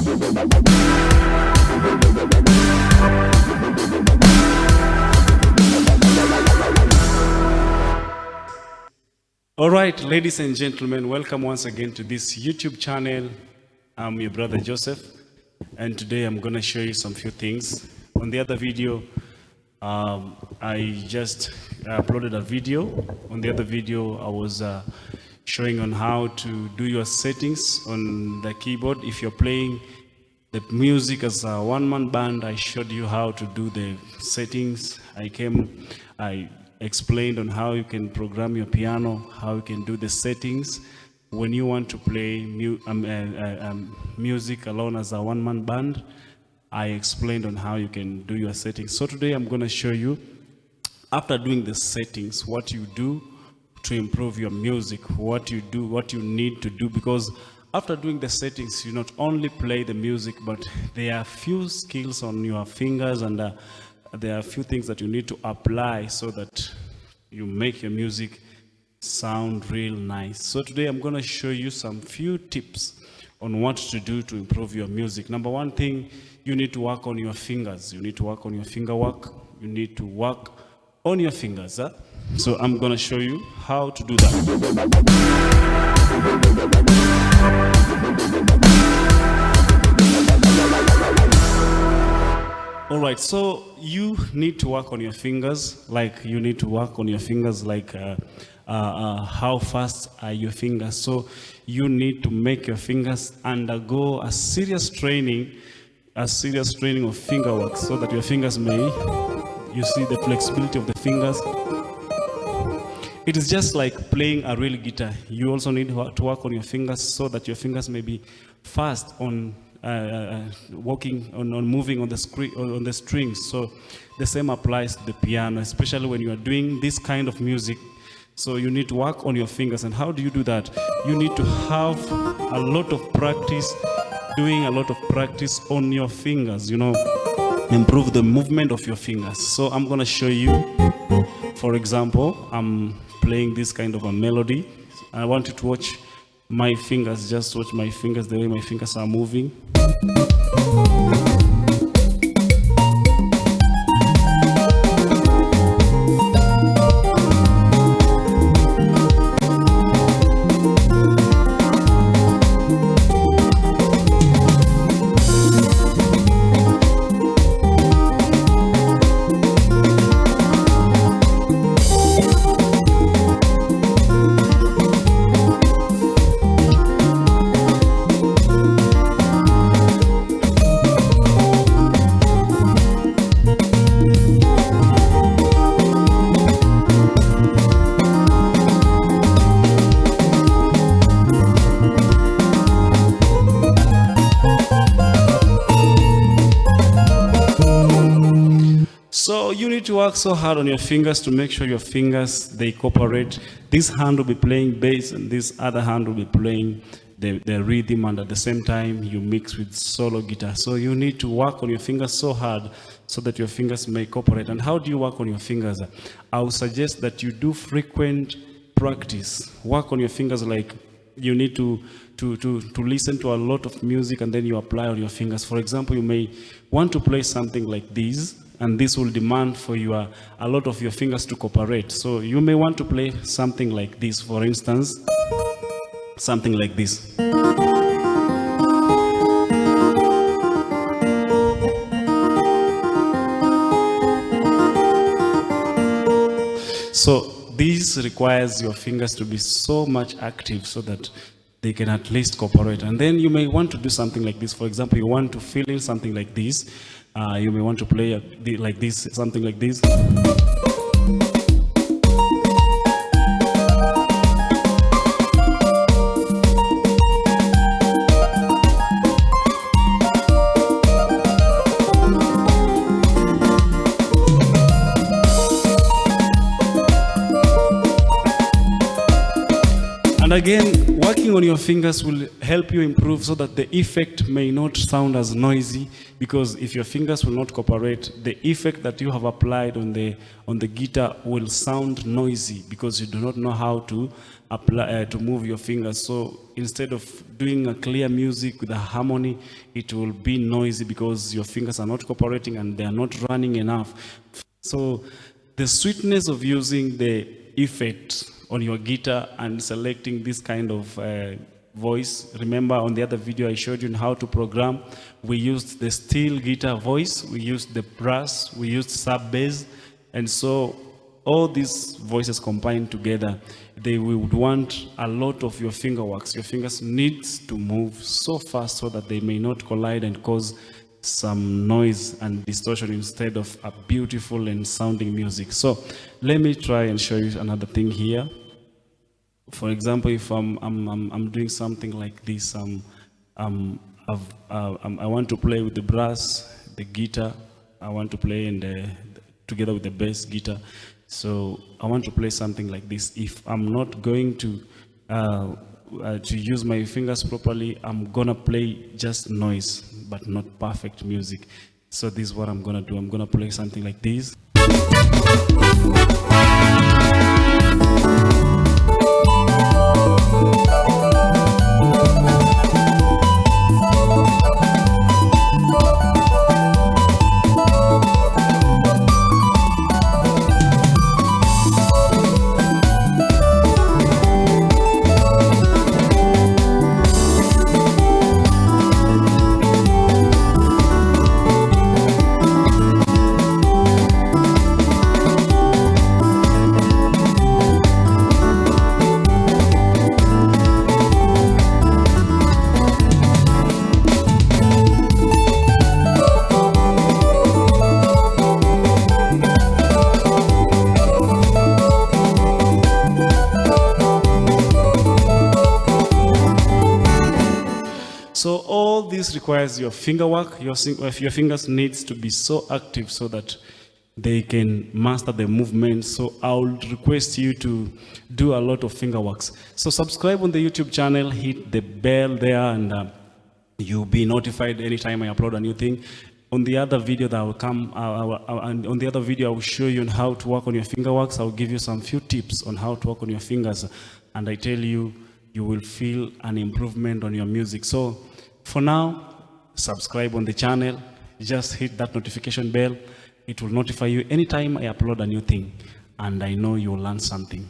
All right, ladies and gentlemen, welcome once again to this YouTube channel. I'm your brother Joseph, and today I'm going to show you some few things. On the other video, I just uploaded a video. On the other video, I was showing on how to do your settings on the keyboard. If you're playing the music as a one-man band, I showed you how to do the settings. I explained on how you can program your piano, how you can do the settings when you want to play music alone as a one-man band. I explained on how you can do your settings. So today I'm going to show you, after doing the settings, what you do to improve your music, what you do, what you need to do, because after doing the settings, you not only play the music, but there are few skills on your fingers, and there are a few things that you need to apply so that you make your music sound real nice. So today I'm going to show you some few tips on what to do to improve your music. Number one thing, you need to work on your fingers. You need to work on your finger work. You need to work on your fingers. So I'm going to show you how to do that. All right, so you need to work on your fingers, like how fast are your fingers. So you need to make your fingers undergo a serious training of finger work, so that your fingers you see the flexibility of the fingers. It is just like playing a real guitar. You also need to work on your fingers so that your fingers may be fast on walking on moving on the strings. So the same applies to the piano, especially when you are doing this kind of music. So you need to work on your fingers. And how do you do that? You need to have a lot of practice, doing a lot of practice on your fingers, improve the movement of your fingers. So I'm going to show you, for example, I'm playing this kind of a melody. I want you to watch my fingers, just watch my fingers, the way my fingers are moving. So you need to work so hard on your fingers to make sure your fingers, they cooperate. This hand will be playing bass and this other hand will be playing the rhythm, and at the same time you mix with solo guitar. So you need to work on your fingers so hard so that your fingers may cooperate. And how do you work on your fingers? I would suggest that you do frequent practice. Work on your fingers, like you need to listen to a lot of music and then you apply on your fingers. For example, you may want to play something like this, and this will demand for you a lot of your fingers to cooperate. So you may want to play something like this, for instance, something like this. So this requires your fingers to be so much active so that they can at least cooperate. And then you may want to do something like this. For example, you want to fill in something like this. You may want to play like this, something like this. And again, Working on your fingers will help you improve so that the effect may not sound as noisy, because if your fingers will not cooperate, the effect that you have applied on the guitar will sound noisy because you do not know how to apply to move your fingers. So instead of doing a clear music with a harmony, it will be noisy because your fingers are not cooperating and they are not running enough. So the sweetness of using the effect on your guitar and selecting this kind of voice. Remember on the other video I showed you how to program. We used the steel guitar voice, we used the brass, we used sub bass, and so all these voices combined together, they would want a lot of your finger works. Your fingers needs to move so fast so that they may not collide and cause some noise and distortion instead of a beautiful and sounding music. So let me try and show you another thing here. For example, if I'm doing something like this, I want to play with the brass, the guitar. I want to play together with the bass guitar. So I want to play something like this. If I'm not going to use my fingers properly, I'm gonna play just noise, but not perfect music. So this is what I'm gonna do. I'm gonna play something like this. So all this requires your finger work. Your fingers needs to be so active so that they can master the movement. So I would request you to do a lot of finger works. So subscribe on the YouTube channel, hit the bell there, and you'll be notified anytime I upload a new thing. On the other video that will come, on the other video I will show you on how to work on your finger works. I'll give you some few tips on how to work on your fingers, and I tell you, you will feel an improvement on your music. So for now, subscribe on the channel, just hit that notification bell. It will notify you anytime I upload a new thing, and I know you will learn something.